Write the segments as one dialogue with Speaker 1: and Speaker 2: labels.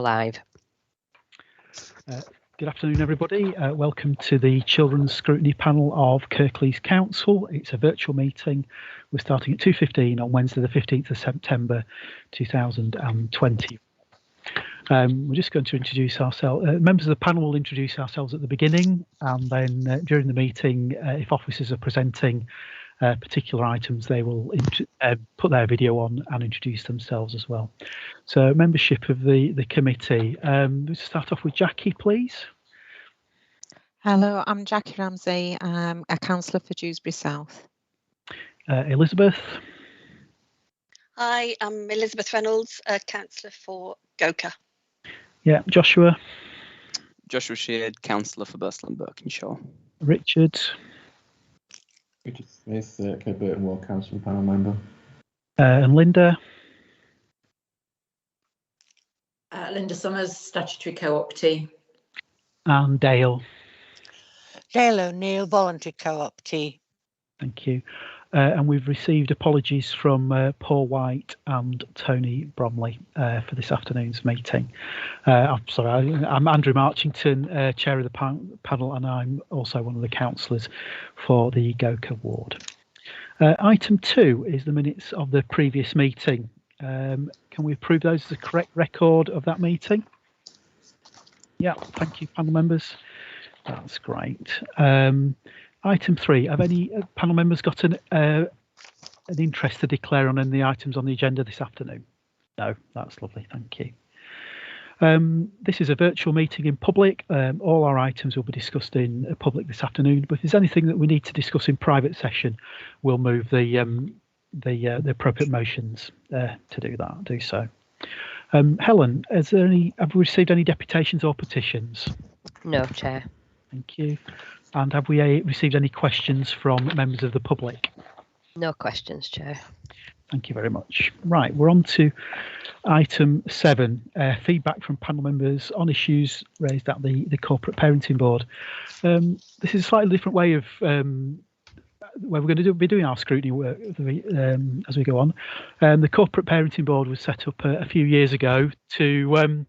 Speaker 1: Live.
Speaker 2: Good afternoon, everybody. Welcome to the Children's Scrutiny panel of Kirklees Council. It's a virtual meeting. We're starting at 2:15 on Wednesday, the 15th of September 2020. We're just going to introduce ourselves. Members of the panel will introduce ourselves at the beginning, and then during the meeting, if officers are presenting particular items, they will put their video on and introduce themselves as well. So membership of the committee. Let's start off with Jackie, please.
Speaker 3: Hello, I'm Jackie Ramsey. I'm a councillor for Dewsbury South.
Speaker 2: Elizabeth.
Speaker 4: Hi, I'm Elizabeth Reynolds, a councillor for Goka.
Speaker 2: Yeah, Joshua.
Speaker 5: Joshua Sheard, councillor for Burstall and Birkinshaw.
Speaker 2: Richard.
Speaker 6: Richard Smith, Burton Ward Council panel member.
Speaker 2: And Linda.
Speaker 7: Linda Summers, statutory co-optee.
Speaker 2: And Dale.
Speaker 8: Dale O'Neill, voluntary co-optee.
Speaker 2: Thank you. And we've received apologies from Paul White and Tony Bromley for this afternoon's meeting. I'm sorry, I'm Andrew Marchington, chair of the panel, and I'm also one of the councillors for the Goka ward. Item 2 is the minutes of the previous meeting. Can we approve those as a correct record of that meeting? Yeah, thank you, panel members. That's great. Item 3, have any panel members got an interest to declare on any of the items on the agenda this afternoon? No, that's lovely, thank you. This is a virtual meeting in public. All our items will be discussed in public this afternoon, but if there's anything that we need to discuss in private session, we'll move the appropriate motions to do so. Helen, have we received any deputations or petitions?
Speaker 1: No, Chair.
Speaker 2: Thank you. And have we received any questions from members of the public?
Speaker 1: No questions, Chair.
Speaker 2: Thank you very much. Right, we're on to item 7, feedback from panel members on issues raised at the Corporate Parenting Board. This is a slightly different way of where we're going to be doing our scrutiny work as we go on. The Corporate Parenting Board was set up a few years ago to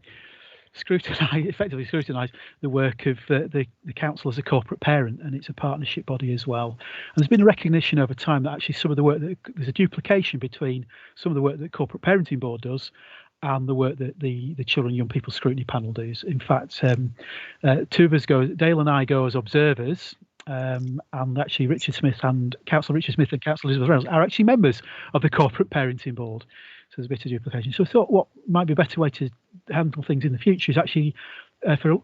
Speaker 2: effectively scrutinise the work of the council as a corporate parent, and it's a partnership body as well. And there's been a recognition over time that actually some of the work there's a duplication between some of the work that the Corporate Parenting Board does and the work that the Children and Young People Scrutiny Panel does. In fact, two of us go, Dale and I go as observers, and actually Councillor Richard Smith and Councillor Elizabeth Reynolds are actually members of the Corporate Parenting Board. So there's a bit of duplication. So I thought what might be a better way to handle things in the future is actually for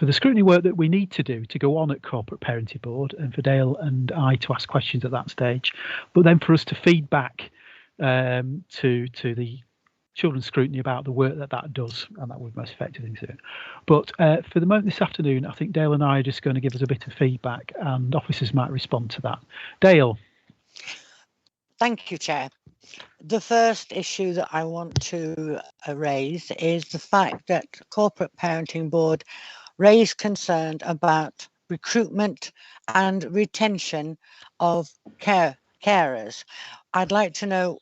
Speaker 2: the scrutiny work that we need to do to go on at Corporate Parenting Board, and for Dale and I to ask questions at that stage, but then for us to feed back to the children's scrutiny about the work that does, and that would be most effective thing to do. But for the moment this afternoon, I think Dale and I are just going to give us a bit of feedback, and officers might respond to that. Dale.
Speaker 8: Thank you, Chair. The first issue that I want to raise is the fact that Corporate Parenting Board raised concern about recruitment and retention of carers. I'd like to know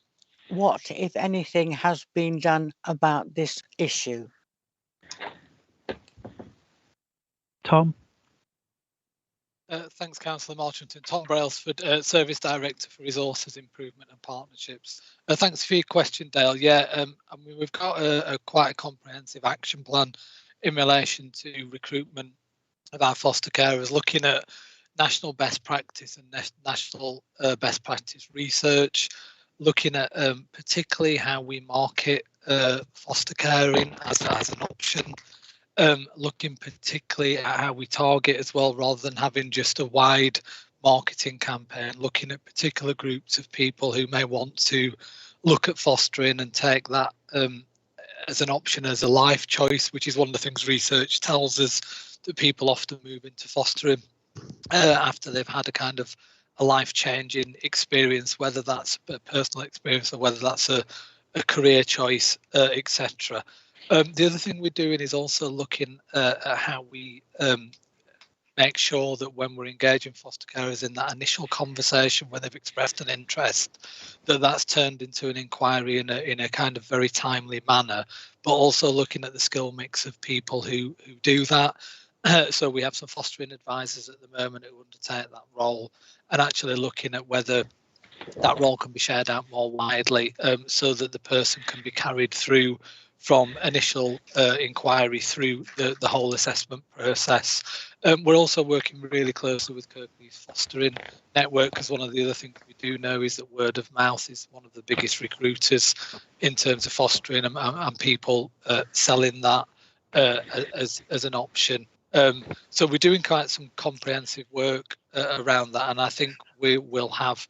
Speaker 8: what, if anything, has been done about this issue.
Speaker 2: Tom.
Speaker 9: Thanks, Councillor Marchington. Tom Brailsford, Service Director for Resources Improvement and Partnerships. Thanks for your question, Dale. Yeah, I mean, we've got quite a comprehensive action plan in relation to recruitment of our foster carers, looking at national best practice and national best practice research, looking at particularly how we market foster caring as an option. Looking particularly at how we target as well, rather than having just a wide marketing campaign, looking at particular groups of people who may want to look at fostering and take that as an option, as a life choice, which is one of the things research tells us, that people often move into fostering after they've had a kind of a life-changing experience, whether that's a personal experience or whether that's a career choice, etc. The other thing we're doing is also looking at how we make sure that when we're engaging foster carers in that initial conversation where they've expressed an interest, that's turned into an inquiry in a kind of very timely manner, but also looking at the skill mix of people who do that. So we have some fostering advisors at the moment who undertake that role, and actually looking at whether that role can be shared out more widely, so that the person can be carried through from initial inquiry through the whole assessment process. We're also working really closely with Kirklees Fostering Network, because one of the other things we do know is that word of mouth is one of the biggest recruiters in terms of fostering, and people selling that as an option. So we're doing quite some comprehensive work around that, and I think we will have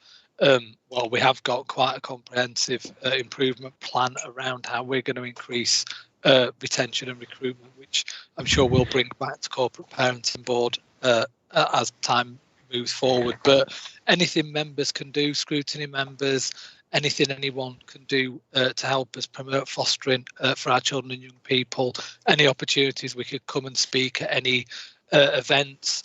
Speaker 9: we have got quite a comprehensive improvement plan around how we're going to increase retention and recruitment, which I'm sure we'll bring back to Corporate Parenting Board as time moves forward. But anything members can do, Scrutiny members, anything anyone can do to help us promote fostering for our children and young people, any opportunities we could come and speak at any events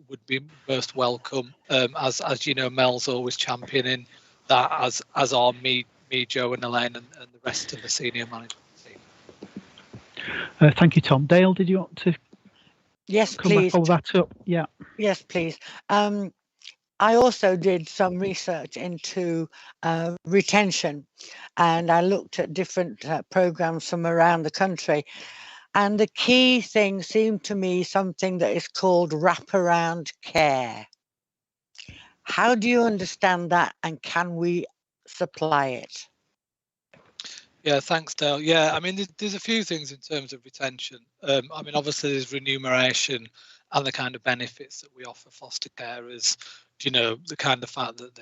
Speaker 9: would be most welcome. As you know, Mel's always championing that, as are me, Joe, and Elaine, and the rest of the senior management team.
Speaker 2: Thank you, Tom. Dale, did you want to
Speaker 8: Yes,
Speaker 2: come
Speaker 8: please.
Speaker 2: back all that up? Yeah.
Speaker 8: Yes, please. I also did some research into retention, and I looked at different programs from around the country. And the key thing seemed to me something that is called wraparound care. How do you understand that, and can we supply it?
Speaker 9: Yeah, thanks, Dale. Yeah, I mean, there's a few things in terms of retention. I mean, obviously there's remuneration and the kind of benefits that we offer foster carers. You know, the kind of fact that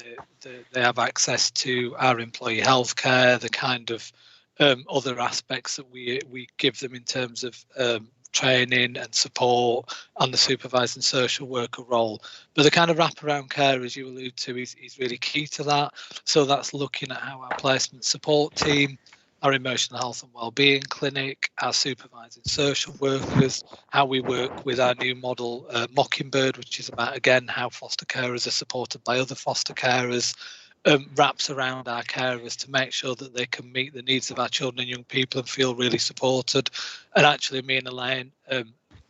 Speaker 9: they have access to our employee healthcare, the kind of other aspects that we give them in terms of training and support, and the supervising social worker role. But the kind of wraparound care, as you allude to, is really key to that. So that's looking at how our placement support team, our emotional health and wellbeing clinic, our supervising social workers, how we work with our new model Mockingbird, which is about, again, how foster carers are supported by other foster carers, wraps around our carers to make sure that they can meet the needs of our children and young people and feel really supported. And actually, me and Elaine,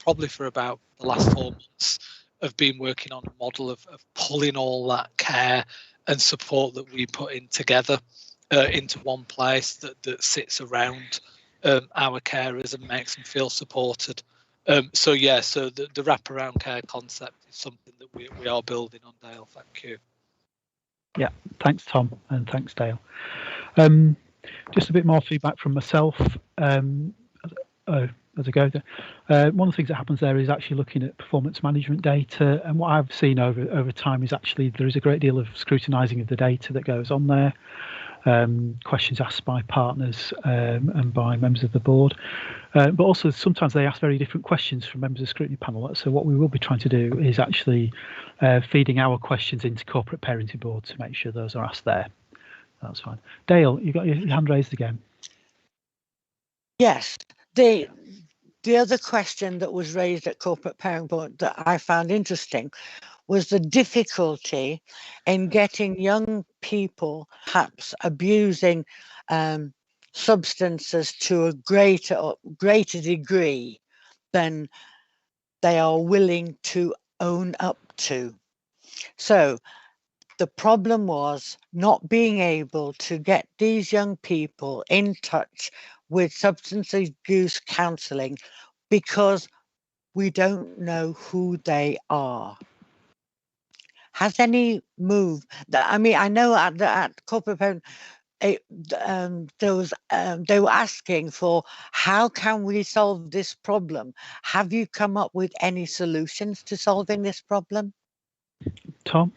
Speaker 9: probably for about the last 4 months, have been working on a model of pulling all that care and support that we put in together into one place that sits around our carers and makes them feel supported. So the wraparound care concept is something that we are building on, Dale. Thank you. Yeah,
Speaker 2: thanks, Tom, and thanks, Dale. Just a bit more feedback from myself. As I go there, one of the things that happens there is actually looking at performance management data, and what I've seen over time is actually there is a great deal of scrutinising of the data that goes on there. Questions asked by partners and by members of the board, but also sometimes they ask very different questions from members of the scrutiny panel. So what we will be trying to do is actually feeding our questions into Corporate Parenting Board to make sure those are asked there. That's fine. Dale, you got your hand raised again.
Speaker 8: Yes, the other question that was raised at Corporate Parenting Board that I found interesting was the difficulty in getting young people perhaps abusing substances to a greater degree than they are willing to own up to. So the problem was not being able to get these young people in touch with substance abuse counselling because we don't know who they are. Has any move that, I mean, I know at Corporate Parent, they were asking for how can we solve this problem? Have you come up with any solutions to solving this problem?
Speaker 2: Tom?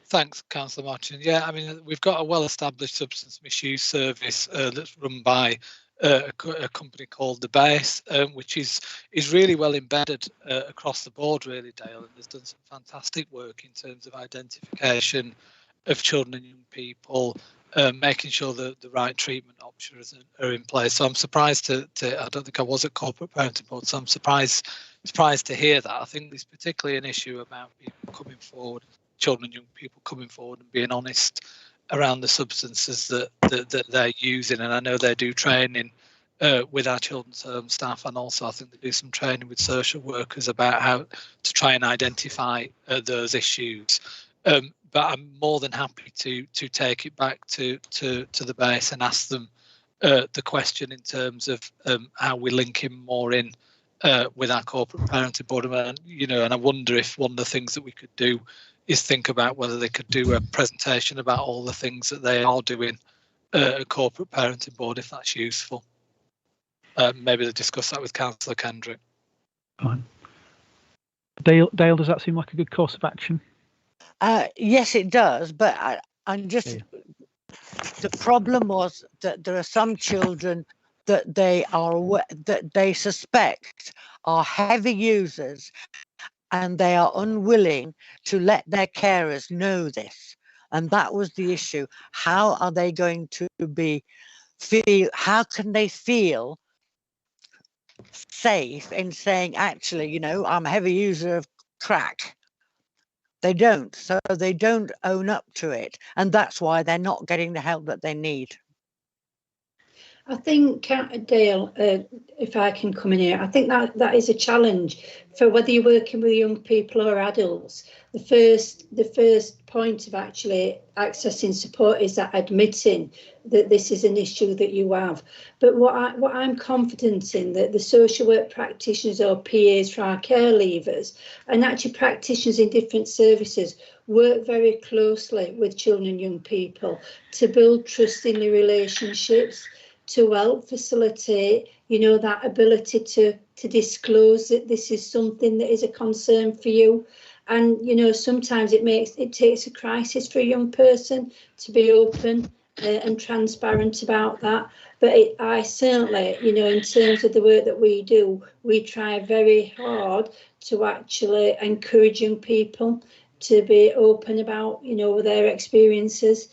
Speaker 9: Thanks, Councillor Martin. Yeah, I mean, we've got a well-established substance misuse service that's run by a company called The Base, which is really well embedded across the board, really, Dale, and has done some fantastic work in terms of identification of children and young people, making sure that the right treatment options are in place. So I'm surprised I don't think I was at Corporate Parenting Board, so I'm surprised surprised to hear that. I think there's particularly an issue about people coming forward, children and young people coming forward and being honest around the substances that they're using. And I know they do training with our children's home staff, and also I think they do some training with social workers about how to try and identify those issues. But I'm more than happy to take it back to the base and ask them the question in terms of how we link him more in with our corporate parenting board. And I wonder if one of the things that we could do is think about whether they could do a presentation about all the things that they are doing at corporate parenting board, if that's useful. Maybe they'll discuss that with Councillor Kendrick.
Speaker 2: Fine. Dale, does that seem like a good course of action?
Speaker 8: Yes, it does, but I'm just... Yeah. The problem was that there are some children that they suspect are heavy users, and they are unwilling to let their carers know this. And that was the issue. How are they going to how can they feel safe in saying, actually, I'm a heavy user of crack? They don't. So they don't own up to it. And that's why they're not getting the help that they need.
Speaker 10: I think, Dale, if I can come in here, I think that is a challenge for whether you're working with young people or adults. The first point of actually accessing support is that admitting that this is an issue that you have. But what I'm confident in, that the social work practitioners or PAs for our care leavers and actually practitioners in different services work very closely with children and young people to build trust in the relationships, to help facilitate, that ability to disclose that this is something that is a concern for you. And, sometimes it takes a crisis for a young person to be open and transparent about that. But I certainly, in terms of the work that we do, we try very hard to actually encourage young people to be open about, their experiences.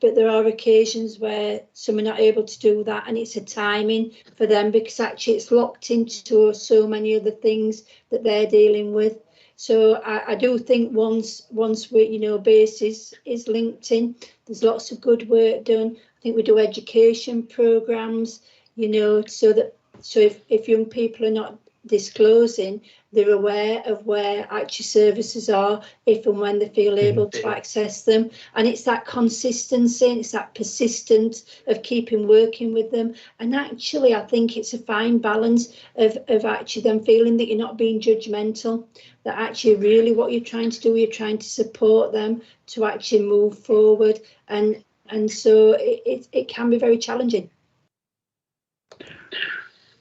Speaker 10: But there are occasions where some are not able to do that, and it's a timing for them because actually it's locked into so many other things that they're dealing with. So I do think once we, base is linked in, there's lots of good work done. I think we do education programs, so if young people are not disclosing, they're aware of where actually services are if and when they feel able to access them. And it's that consistency and it's that persistence of keeping working with them. And actually, I think it's a fine balance of actually them feeling that you're not being judgmental, that actually really what you're trying to do, you're trying to support them to actually move forward. And so it can be very challenging.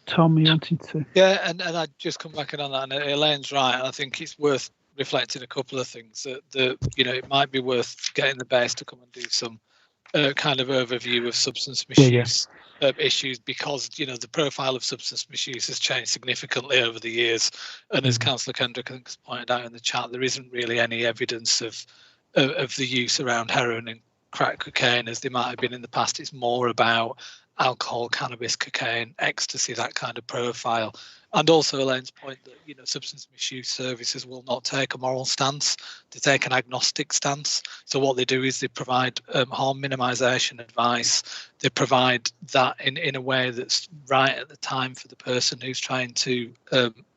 Speaker 2: Tom, you wanted to?
Speaker 9: Yeah, and I'd just come back in on that. And Elaine's right. And I think it's worth reflecting a couple of things. That it might be worth getting the base to come and do some kind of overview of substance misuse issues, because the profile of substance misuse has changed significantly over the years. And as Councillor Kendrick has pointed out in the chat, there isn't really any evidence of the use around heroin and crack cocaine as there might have been in the past. It's more about alcohol, cannabis, cocaine, ecstasy, that kind of profile. And also Elaine's point that substance misuse services will not take a moral stance, they take an agnostic stance. So what they do is they provide harm minimisation advice. They provide that in a way that's right at the time for the person who's trying to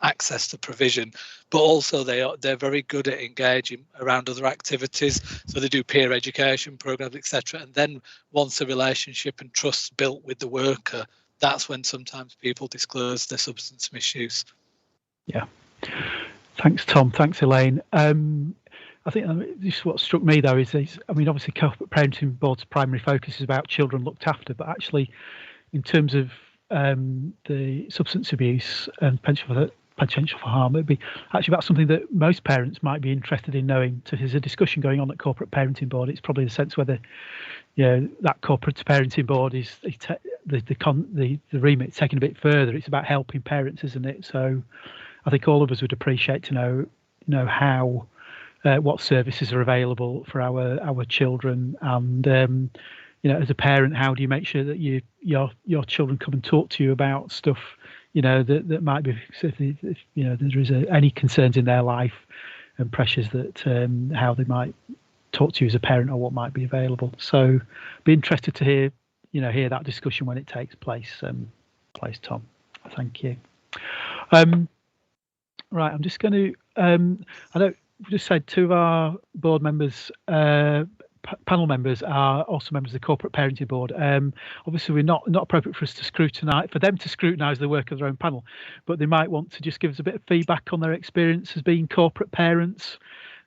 Speaker 9: access the provision. But also they're very good at engaging around other activities. So they do peer education programs, etc. And then once a relationship and trust's built with the worker, that's when sometimes people disclose their substance misuse.
Speaker 2: Yeah. Thanks, Tom. Thanks, Elaine. I think this is what struck me, though, is obviously corporate parenting board's primary focus is about children looked after, but actually in terms of the substance abuse and potential for harm, it'd be actually about something that most parents might be interested in knowing. So there's a discussion going on at corporate parenting board. It's probably the sense whether that corporate parenting board is the remit taken a bit further. It's about helping parents, isn't it? So I think all of us would appreciate to know how what services are available for our children, and as a parent, how do you make sure that your children come and talk to you about stuff that might be, if there is any concerns in their life and pressures that how they might talk to you as a parent or what might be available. So be interested to hear that discussion when it takes place, Tom. Thank you. Right, I'm just going to, I know we just said two of our board members, panel members are also members of the Corporate Parenting Board. Obviously, we're not appropriate for us to scrutinise the work of their own panel, but they might want to just give us a bit of feedback on their experience as being corporate parents.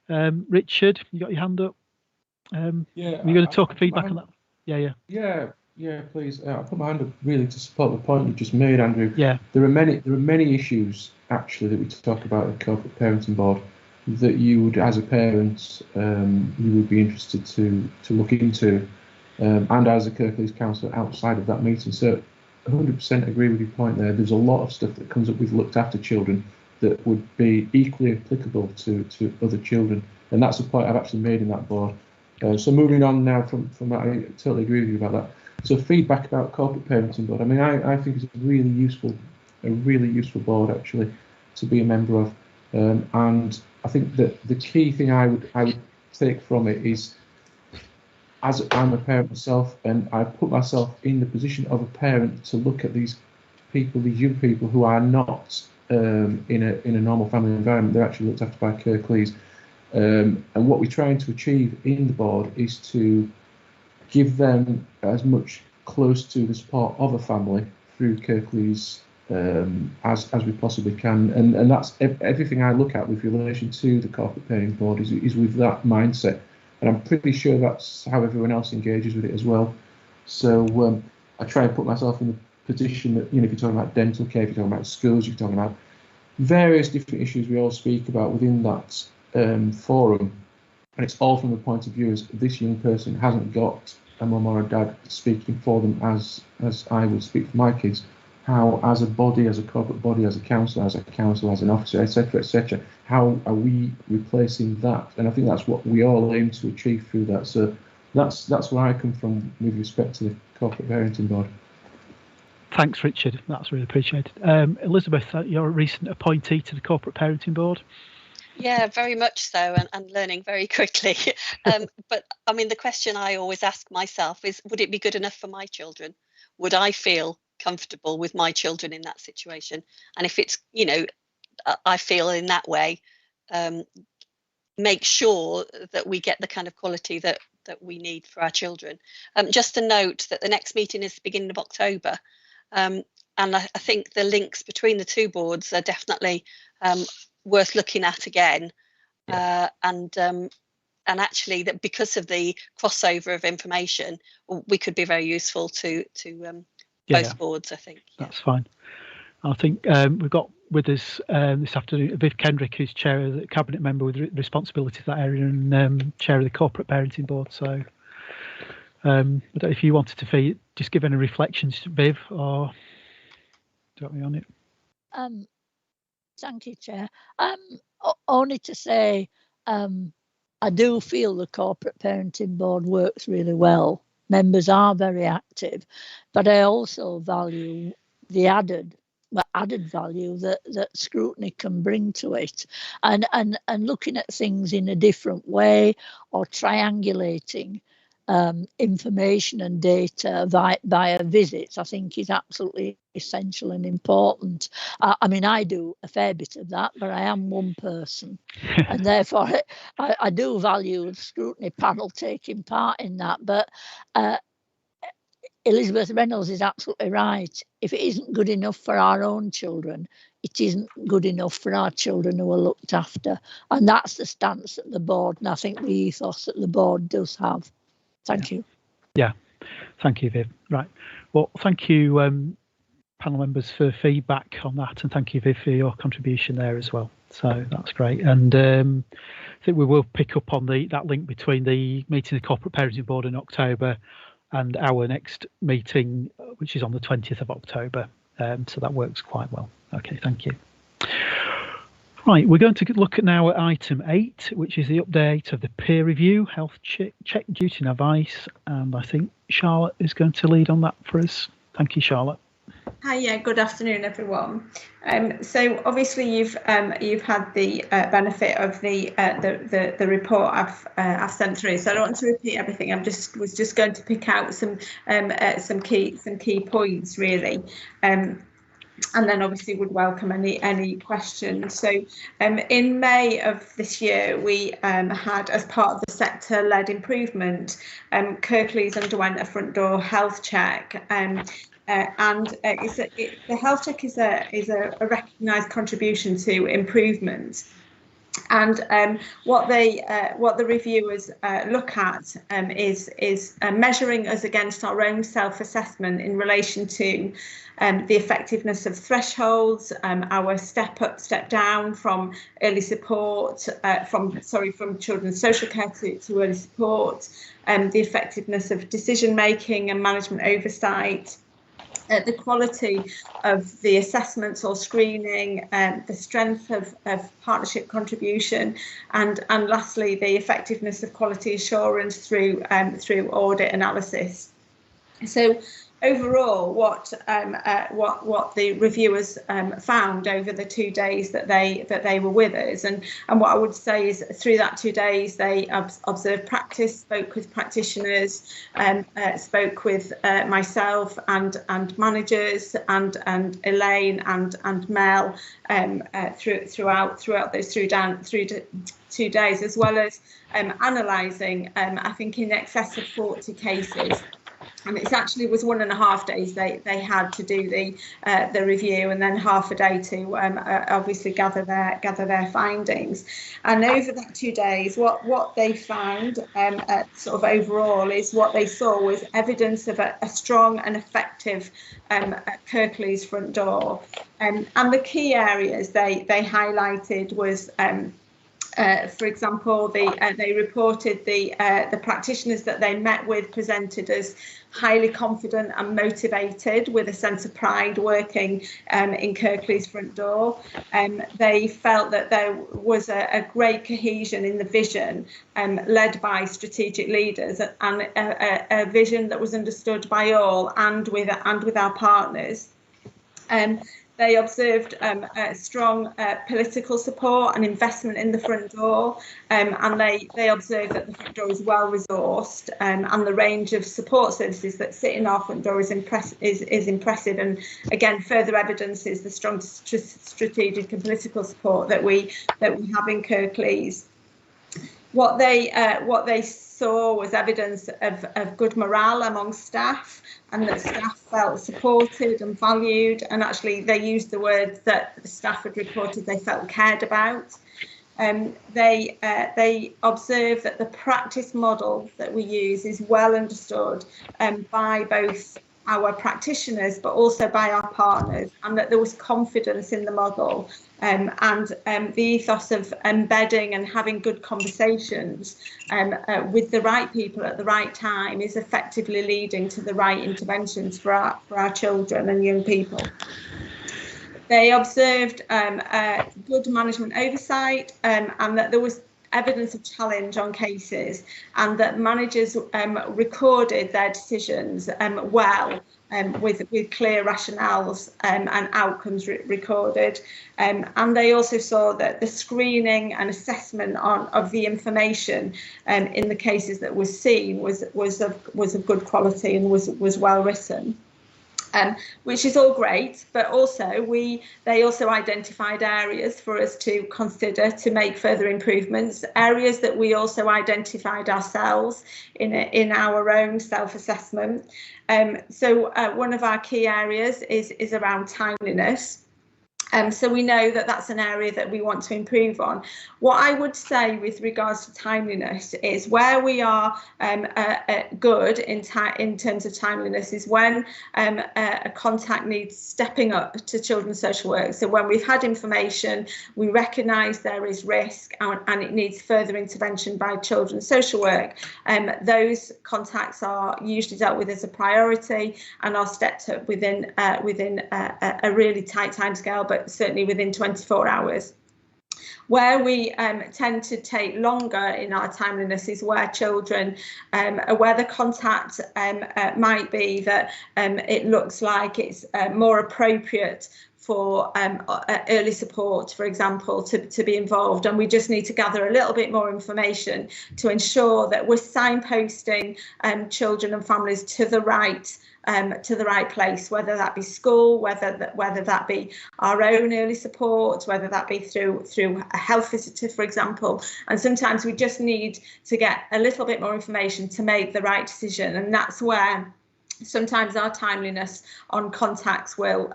Speaker 2: Richard, you got your hand up?
Speaker 6: Yeah.
Speaker 2: You're going to talk feedback on that?
Speaker 6: Yeah, please. I put my hand up really to support the point you just made, Andrew.
Speaker 2: Yeah.
Speaker 6: There are many issues actually that we talk about at the Corporate Parenting Board that you would, as a parent, you would be interested to look into, and as a Kirklees councillor outside of that meeting. So 100% agree with your point there. There's a lot of stuff that comes up with looked after children that would be equally applicable to other children, and that's a point I've actually made in that board. So moving on now from that, I totally agree with you about that. So feedback about Corporate Parenting Board. I mean, I think it's a really useful board actually to be a member of, and I think that the key thing I would take from it is, as I'm a parent myself, and I put myself in the position of a parent to look at these young people who are not in a normal family environment. They're actually looked after by Kirklees. And what we're trying to achieve in the board is to give them as much close to the support of a family through Kirklees as we possibly can, and that's everything I look at with relation to the Corporate Parenting Board is with that mindset, and I'm pretty sure that's how everyone else engages with it as well. So I try and put myself in the position that, if you're talking about dental care, if you're talking about schools, you're talking about various different issues we all speak about within that forum, and it's all from the point of view as this young person hasn't got a mum or a dad speaking for them as I would speak for my kids. How, as a body, as a corporate body, as a council, as an officer, etc., how are we replacing that? And I think that's what we all aim to achieve through that. So that's where I come from with respect to the Corporate Parenting Board.
Speaker 2: Thanks, Richard. That's really appreciated. Elizabeth, you're a recent appointee to the Corporate Parenting Board.
Speaker 4: Yeah, very much so, and learning very quickly. But I mean, the question I always ask myself is, would it be good enough for my children? Would I feel comfortable with my children in that situation? And if it's, I feel in that way, make sure that we get the kind of quality that we need for our children. Just a note that the next meeting is the beginning of October. And I think the links between the two boards are definitely worth looking at again. Yeah. And actually, that because of the crossover of information, we could be very useful to both boards, I think.
Speaker 2: That's fine. I think we've got with us this afternoon Viv Kendrick, who's chair of the cabinet member with responsibility for that area and chair of the Corporate Parenting Board. So I don't know if you wanted to just give any reflections, Viv, or do you want me on it?
Speaker 11: Thank you, Chair. Only to say, I do feel the Corporate Parenting Board works really well. Members are very active, but I also value the added value that Scrutiny can bring to it, and looking at things in a different way, or triangulating information and data via visits, I think is absolutely essential and important. I mean, I do a fair bit of that, but I am one person, and therefore I do value the Scrutiny panel taking part in that. But Elizabeth Reynolds is absolutely right. If it isn't good enough for our own children, it isn't good enough for our children who are looked after. And that's the stance that the board, and I think the ethos that the board does have. Thank you.
Speaker 2: Yeah, thank you, Viv. Right. Well, thank you, panel members, for feedback on that, and thank you, Viv, for your contribution there as well. So that's great. And I think we will pick up on that link between the meeting of the Corporate Parenting Board in October and our next meeting, which is on the 20th of October. So that works quite well. Okay, thank you. Right, we're going to look at now at item 8, which is the update of the peer review, health check duty and advice. And I think Charlotte is going to lead on that for us. Thank you, Charlotte.
Speaker 12: Hi, yeah, good afternoon, everyone. So obviously you've had the benefit of the report I've sent through. So I don't want to repeat everything. Was just going to pick out some key points really. And then obviously would welcome any questions. So in May of this year, we had, as part of the sector-led improvement, Kirklees underwent a front door health check. The health check is a recognised contribution to improvement. And what the reviewers look at is measuring us against our own self-assessment in relation to the effectiveness of thresholds, our step up, step down from early support, from children's social care to early support, the effectiveness of decision making and management oversight. The quality of the assessments or screening, the strength of partnership contribution, and lastly the effectiveness of quality assurance through audit analysis. So overall, what the reviewers found over the 2 days that they were with us, and what I would say is through that 2 days they observed practice, spoke with practitioners, spoke with myself and managers and Elaine and Mel throughout those 2 days, as well as analysing I think in excess of 40 cases. And it actually was 1.5 days they had to do the review, and then half a day to obviously gather their findings. And over that 2 days, what they found sort of overall is what they saw was evidence of a strong and effective Kirklees front door. And the key areas they highlighted was for example, they reported the practitioners that they met with presented as highly confident and motivated, with a sense of pride working in Kirklees front door. They felt that there was a great cohesion in the vision led by strategic leaders, and a vision that was understood by all and with our partners. They observed strong political support and investment in the front door, and they observed that the front door is well resourced, and the range of support services that sit in our front door is impressive. And again, further evidence is the strong strategic and political support that we have in Kirklees. What they saw was evidence of good morale among staff, and that staff felt supported and valued, and actually they used the word that the staff had reported they felt cared about. They observed that the practice model that we use is well understood by both our practitioners but also by our partners, and that there was confidence in the model, and the ethos of embedding and having good conversations with the right people at the right time is effectively leading to the right interventions for our children and young people. They observed good management oversight, and that there was evidence of challenge on cases, and that managers recorded their decisions well, with clear rationales and outcomes recorded. And they also saw that the screening and assessment of the information in the cases that was seen was of good quality and was well written. Which is all great, but also they also identified areas for us to consider to make further improvements, areas that we also identified ourselves in our own self-assessment. So one of our key areas is around timeliness. So we know that that's an area that we want to improve on. What I would say with regards to timeliness is where we are good in terms of timeliness is when a contact needs stepping up to children's social work. So when we've had information, we recognise there is risk and it needs further intervention by children's social work. Those contacts are usually dealt with as a priority and are stepped up within a really tight timescale, but certainly within 24 hours. Where we tend to take longer in our timeliness is where children, where the contact might be that it looks like it's more appropriate for early support, for example, to be involved, and we just need to gather a little bit more information to ensure that we're signposting children and families to the right place, whether that be school, whether that be our own early support, whether that be through a health visitor, for example. And sometimes we just need to get a little bit more information to make the right decision, and that's where sometimes our timeliness on contacts will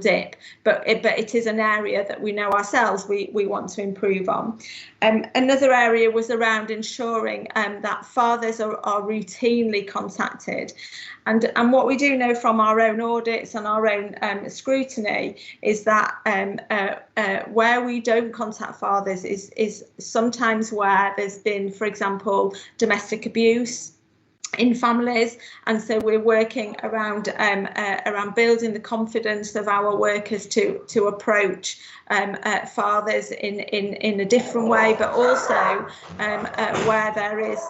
Speaker 12: dip, but it is an area that we know ourselves we want to improve on. Another area was around ensuring that fathers are routinely contacted, and what we do know from our own audits and our own scrutiny is that where we don't contact fathers is sometimes where there's been, for example, domestic abuse in families, and so we're working around building the confidence of our workers to approach fathers in a different way, but also where there is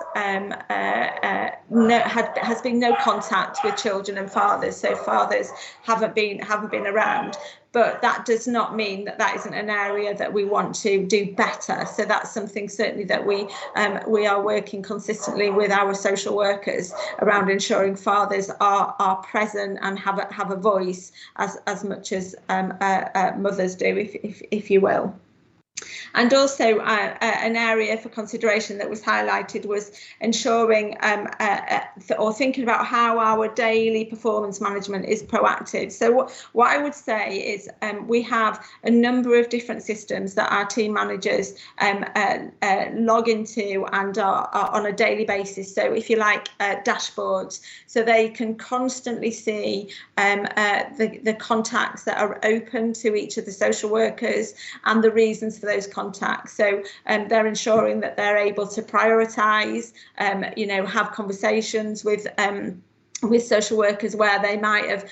Speaker 12: has been no contact with children and fathers, so fathers haven't been around. But that does not mean that isn't an area that we want to do better. So that's something certainly that we are working consistently with our social workers around ensuring fathers are present and have a voice as much as mothers do, if you will. And also an area for consideration that was highlighted was ensuring or thinking about how our daily performance management is proactive. So what I would say is we have a number of different systems that our team managers log into and are on a daily basis. So if you like, dashboards, so they can constantly see the contacts that are open to each of the social workers and the reasons for those contacts. So they're ensuring that they're able to prioritise, have conversations with social workers where they might have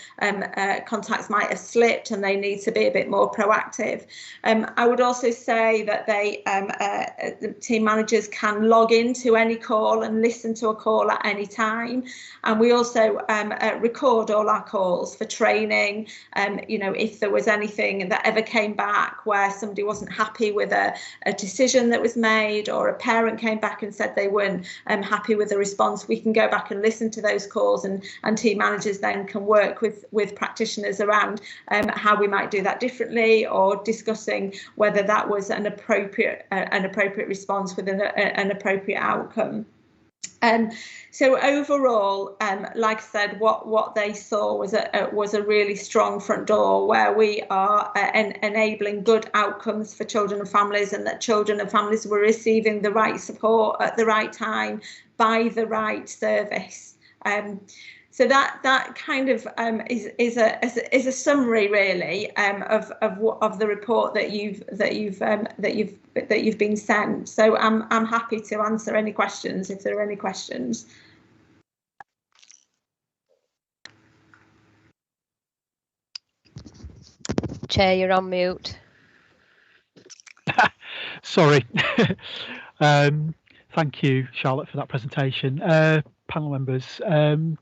Speaker 12: contacts might have slipped and they need to be a bit more proactive. I would also say that the team managers can log into any call and listen to a call at any time, and we also record all our calls for training. If there was anything that ever came back where somebody wasn't happy with a decision that was made, or a parent came back and said they weren't happy with the response, we can go back and listen to those calls, and team managers then can work with practitioners around how we might do that differently, or discussing whether that was an appropriate response with an appropriate outcome. So overall, like I said, what they saw was a really strong front door where we are enabling good outcomes for children and families, and that children and families were receiving the right support at the right time by the right service. So that kind of is a summary really of the report that you've been sent. So I'm happy to answer any questions if there are any questions.
Speaker 1: Chair, you're on mute.
Speaker 2: Sorry. Thank you, Charlotte, for that presentation. Panel members,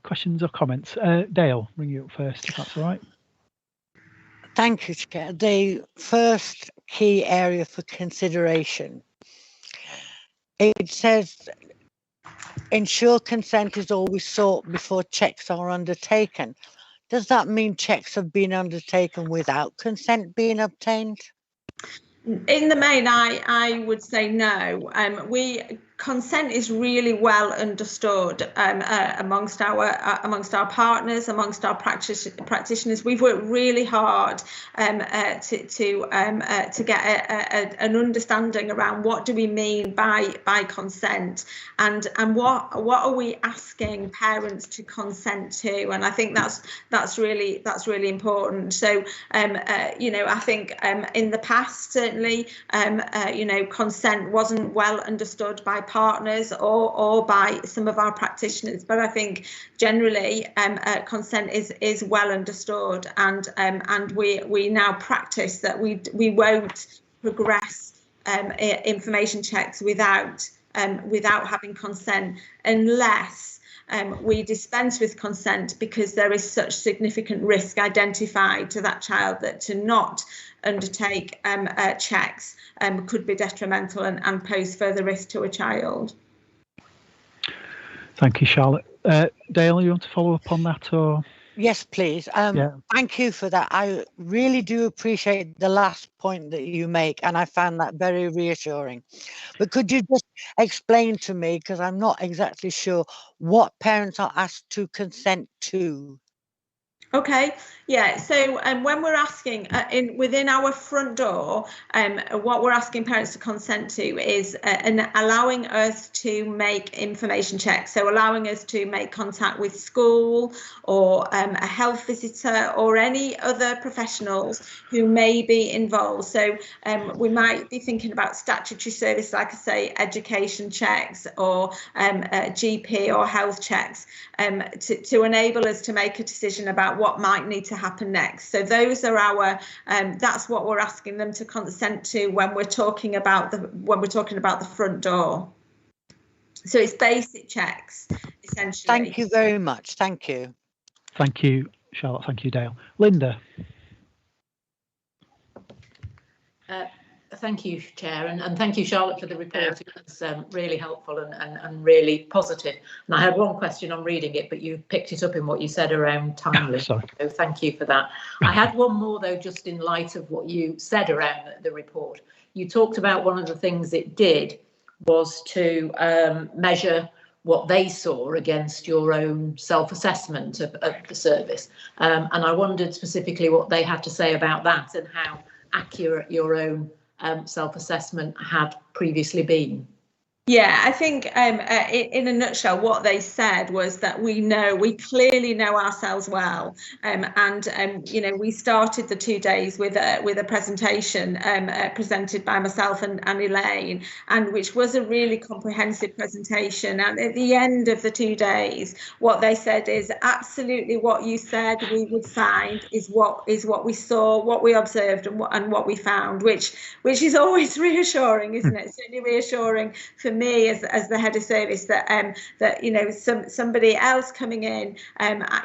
Speaker 2: questions or comments? Dale, bring you up first, if that's all right.
Speaker 8: Thank you, Chair. The first key area for consideration, it says ensure consent is always sought before checks are undertaken. Does that mean checks have been undertaken without consent being obtained?
Speaker 12: In the main, I would say no. Consent is really well understood amongst our partners, amongst our practitioners. We've worked really hard to get an understanding around what do we mean by consent, and what are we asking parents to consent to, and I think that's really important. So I think in the past certainly consent wasn't well understood by partners or by some of our practitioners, but I think generally consent is well understood, and we now practice that we won't progress information checks without having consent, unless we dispense with consent because there is such significant risk identified to that child that to not undertake checks could be detrimental and pose further risk to a child.
Speaker 2: Thank you, Charlotte. Dale, you want to follow up on that, or?
Speaker 8: Yes, please. Thank you for that. I really do appreciate the last point that you make, and I found that very reassuring. But could you just explain to me, because I'm not exactly sure, what parents are asked to consent to?
Speaker 12: Okay, yeah, so when we're asking within our front door, what we're asking parents to consent to is allowing us to make information checks. So allowing us to make contact with school or a health visitor or any other professionals who may be involved. So we might be thinking about statutory service, like I say, education checks or GP or health checks to enable us to make a decision about what might need to happen next. So those are our that's what we're asking them to consent to when we're talking about the front door. So it's basic checks, essentially.
Speaker 8: Thank you very much. Thank you.
Speaker 2: Thank you, Charlotte. Thank you, Dale. Linda.
Speaker 7: Thank you, Chair, and thank you, Charlotte, for the report. It was really helpful and really positive. And I had one question on reading it, but you picked it up in what you said around timely.
Speaker 2: Sorry.
Speaker 7: So thank you for that. I had one more, though, just in light of what you said around the report. You talked about one of the things it did was to measure what they saw against your own self-assessment of the service. And I wondered specifically what they had to say about that and how accurate your own self-assessment had previously been.
Speaker 12: Yeah, I think in a nutshell, what they said was that we clearly know ourselves well, and you know, we started the 2 days with a presentation presented by myself and Elaine, and which was a really comprehensive presentation. And at the end of the 2 days, what they said is absolutely what you said we would find is what we saw, what we observed, and what we found, which is always reassuring, isn't it? Certainly reassuring for me as the head of service that you know, somebody else coming in,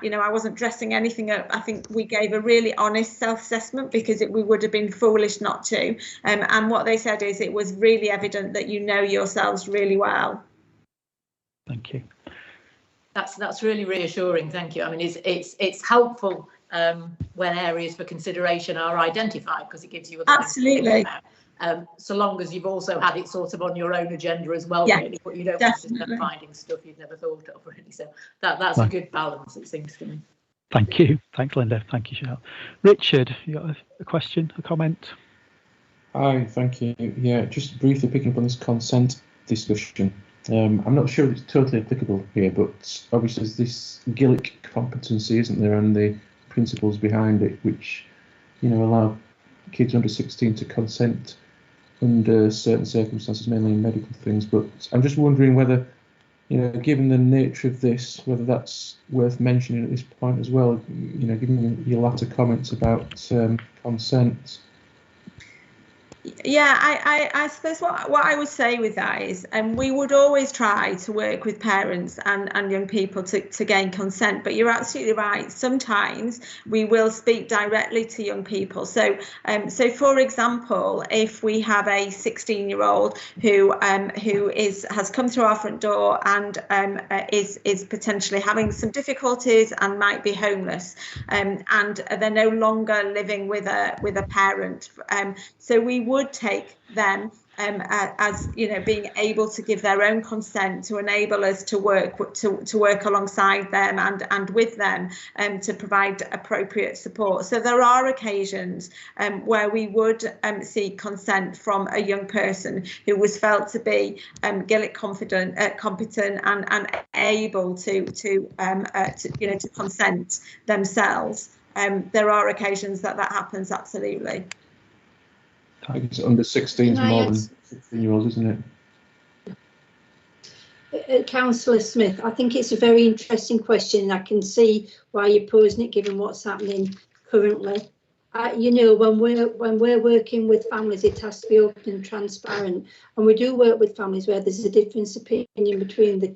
Speaker 12: you know, I wasn't dressing anything up. I think we gave a really honest self-assessment because we would have been foolish not to. And what they said is it was really evident that you know yourselves really well.
Speaker 2: Thank you.
Speaker 7: That's really reassuring. Thank you. I mean, it's helpful when areas for consideration are identified, because it gives you
Speaker 12: absolutely.
Speaker 7: So long as you've also had it sort of on your own agenda as well, yeah, really, but you don't just end up finding stuff you've never thought of, really. So that's a good balance, it seems to me.
Speaker 2: Thank you. Thanks, Linda. Thank you, Charlotte. Richard, you got a question, a comment?
Speaker 6: Hi, thank you. Yeah, just briefly picking up on this consent discussion. I'm not sure it's totally applicable here, but obviously there's this Gillick competency, isn't there, and the principles behind it, which, you know, allow kids under 16 to consent under certain circumstances, mainly in medical things. But I'm just wondering whether, you know, given the nature of this, whether that's worth mentioning at this point as well, you know, given your latter comments about consent.
Speaker 12: Yeah, I suppose what I would say with that is, we would always try to work with parents and young people to gain consent, but you're absolutely right. Sometimes we will speak directly to young people. So for example, if we have a 16-year-old who has come through our front door and is potentially having some difficulties and might be homeless, and they're no longer living with a parent, so we would take them as, you know, being able to give their own consent to enable us to work alongside them and with them to provide appropriate support. So there are occasions where we would seek consent from a young person who was felt to be Gillick competent and able to consent themselves. There are occasions that happens, absolutely.
Speaker 6: I guess under 16 is more than 16-year-olds, isn't
Speaker 10: it? Councillor Smith, I think it's a very interesting question, and I can see why you're posing it given what's happening currently. you know, when we're working with families, it has to be open and transparent. And we do work with families where there's a difference of opinion between the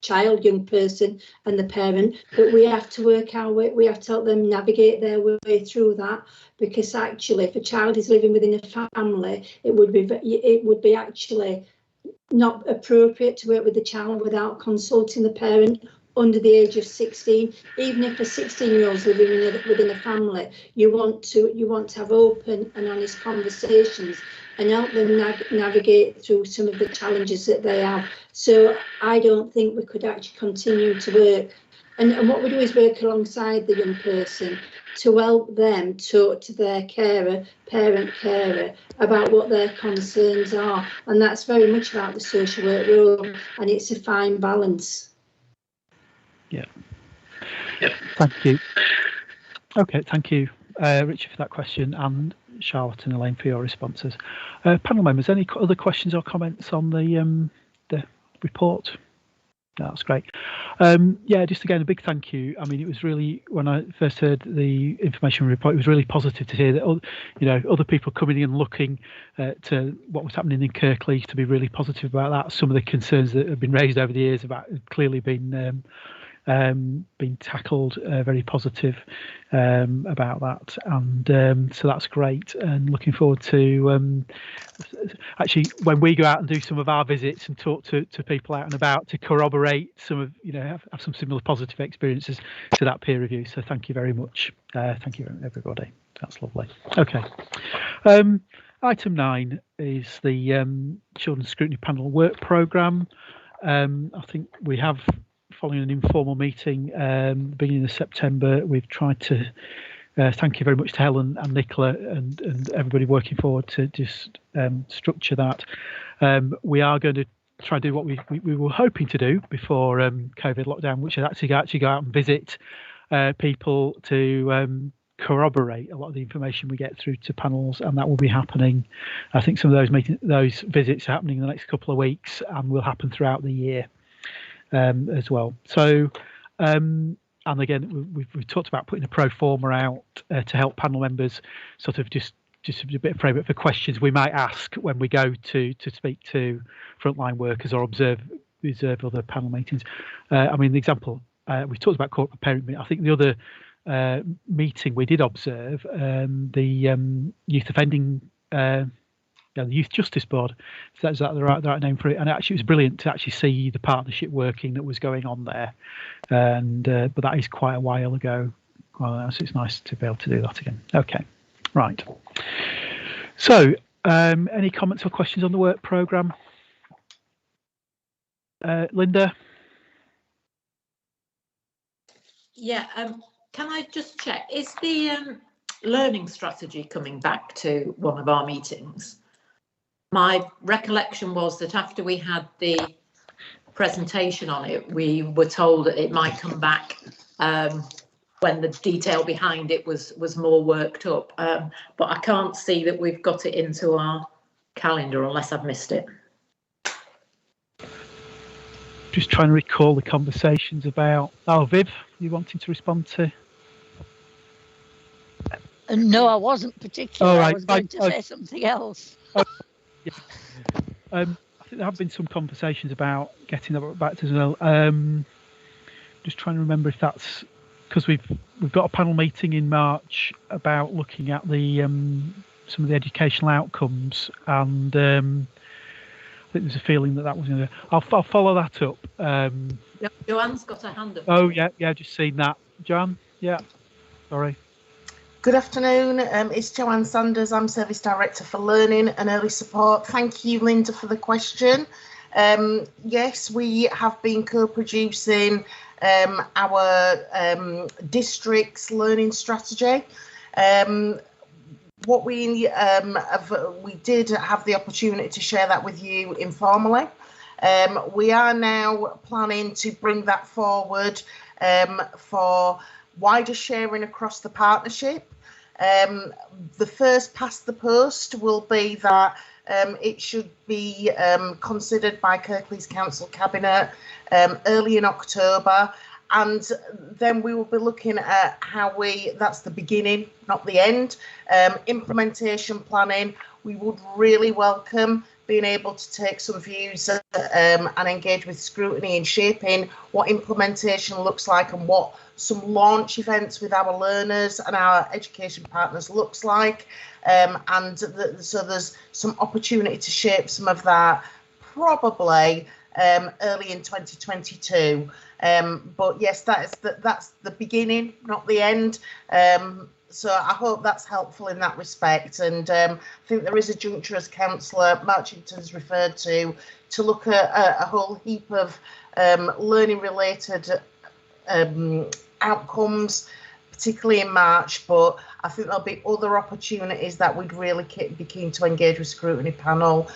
Speaker 10: child, young person, and the parent. But we have to work our way. We have to help them navigate their way through that. Because actually, if a child is living within a family, it would be actually not appropriate to work with the child without consulting the parent under the age of 16. Even if a 16-year-old is living within a family, you want to have open and honest conversations and help them navigate through some of the challenges that they have. So I don't think we could actually continue to work. And what we do is work alongside the young person to help them talk to their parent-carer, about what their concerns are. And that's very much about the social work role, and it's a fine balance.
Speaker 2: Yeah. Thank you. Okay, thank you, Richard, for that question, and Charlotte and Elaine for your responses. Panel members, any other questions or comments on the report? No, that's great. Yeah, just again, a big thank you. I mean, it was really, when I first heard the information report, it was really positive to hear that, you know, other people coming in and looking to what was happening in Kirklees, to be really positive about that. Some of the concerns that have been raised over the years have clearly been tackled, very positive about that, and so that's great, and looking forward to actually when we go out and do some of our visits and talk to people out and about to corroborate some of, you know, have some similar positive experiences to that peer review. So thank you very much. Thank you everybody, that's lovely. Okay, item 9 is the Children's Scrutiny Panel Work Programme. I think we have, following an informal meeting beginning of September, we've tried to thank you very much to Helen and Nicola and everybody working forward to just structure that. We are going to try and do what we were hoping to do before COVID lockdown, which is actually go out and visit people to corroborate a lot of the information we get through to panels, and that will be happening. I think some of those visits are happening in the next couple of weeks and will happen throughout the year. As well. So, and again, we've talked about putting a pro forma out to help panel members sort of just a bit of framework for questions we might ask when we go to speak to frontline workers or observe other panel meetings. I mean, the example we talked about corporate parent meeting. I think the other meeting we did observe the youth offending. The Youth Justice Board, so is that the right name for it? And actually, it was brilliant to actually see the partnership working that was going on there. And but that is quite a while ago. Well, so it's nice to be able to do that again. Okay, right. So, any comments or questions on the work programme? Linda?
Speaker 7: Yeah, can I just check? Is the learning strategy coming back to one of our meetings? My recollection was that after we had the presentation on it, we were told that it might come back when the detail behind it was more worked up. But I can't see that we've got it into our calendar unless I've missed it.
Speaker 2: Just trying to recall the conversations about. Oh, Viv, you wanting to respond to?
Speaker 11: No, I wasn't particular.
Speaker 2: Right.
Speaker 11: I was going to say something else.
Speaker 2: Yeah. I think there have been some conversations about getting that back to as well. Just trying to remember if that's because we've got a panel meeting in March about looking at the some of the educational outcomes, and I think there's a feeling that was going to. I'll follow that up.
Speaker 7: Yeah, Joanne's got her hand up.
Speaker 2: Oh yeah, just seen that. Joanne, yeah, sorry.
Speaker 13: Good afternoon, it's Joanne Sanders. I'm Service Director for Learning and Early Support. Thank you, Linda, for the question. Yes, we have been co-producing our district's learning strategy. What we did have the opportunity to share that with you informally. We are now planning to bring that forward for wider sharing across the partnership. The first past the post will be that it should be considered by Kirklees Council Cabinet early in October, and then we will be looking at how that's the beginning, not the end. Implementation planning, we would really welcome being able to take some views and engage with Scrutiny in shaping what implementation looks like and what some launch events with our learners and our education partners looks like. So there's some opportunity to shape some of that probably early in 2022. But yes, that's the beginning, not the end. So I hope that's helpful in that respect. And I think there is a juncture, as Councillor Marchington's referred to look at a whole heap of learning-related outcomes, particularly in March. But I think there'll be other opportunities that we'd really be keen to engage with Scrutiny panel,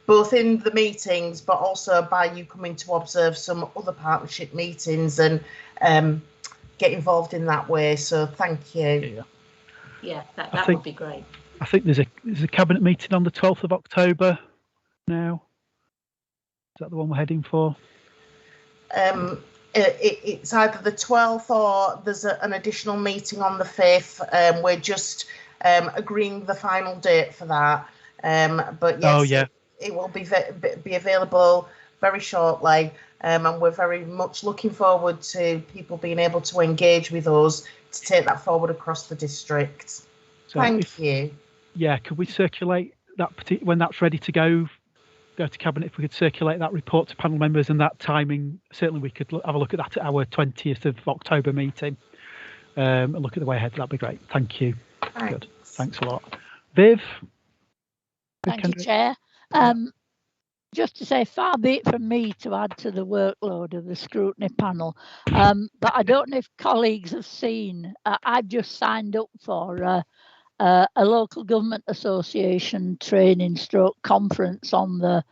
Speaker 13: both in the meetings, but also by you coming to observe some other partnership meetings and get involved in that way. So thank you.
Speaker 7: Yeah, that would be great.
Speaker 2: I think there's a cabinet meeting on the 12th of October now. Is that the one we're heading for?
Speaker 13: It's either the 12th or there's an additional meeting on the 5th. We're just agreeing the final date for that. But yes, it will be available very shortly. And we're very much looking forward to people being able to engage with us to take that forward across the district. So Thank you.
Speaker 2: Yeah, could we circulate that when that's ready to go to Cabinet? If we could circulate that report to panel members and that timing, certainly we could have a look at that at our 20th of October meeting and look at the way ahead. That'd be great. Thank you.
Speaker 13: Thanks.
Speaker 2: Good. Thanks a lot. Viv?
Speaker 11: Thank you, Chair. Just to say, far be it from me to add to the workload of the Scrutiny panel, but I don't know if colleagues have seen, I've just signed up for a local government association training stroke conference on the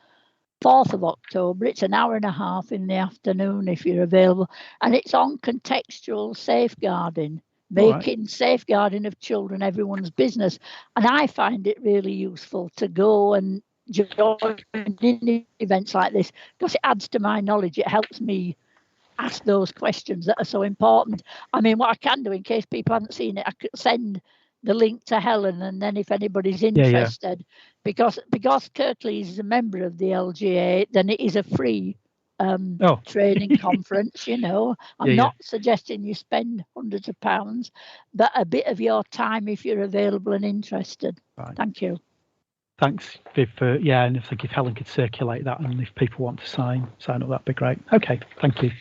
Speaker 11: 4th of October. It's an hour and a half in the afternoon if you're available, and it's on contextual safeguarding, making safeguarding of children everyone's business. And I find it really useful to go and join in events like this because it adds to my knowledge. It helps me ask those questions that are so important. I mean, what I can do in case people haven't seen it, I could send the link to Helen, and then if anybody's interested, because Kirklees is a member of the LGA, then it is a free training conference. You know, I'm not suggesting you spend hundreds of pounds, but a bit of your time if you're available and interested. Thank you.
Speaker 2: Thanks, Viv. And I think if Helen could circulate that, and if people want to sign up, that'd be great. Okay, thank you.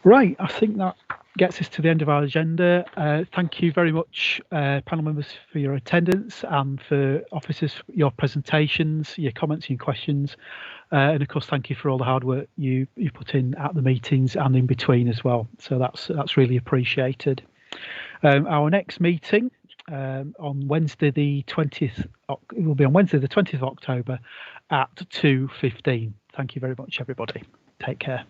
Speaker 2: Right, I think that gets us to the end of our agenda. Thank you very much, panel members, for your attendance, and for officers for your presentations, your comments, and your questions, and of course, thank you for all the hard work you put in at the meetings and in between as well. So that's really appreciated. Our next meeting on Wednesday the 20th. It will be on Wednesday the 20th of October at 2:15. Thank you very much, everybody. Take care.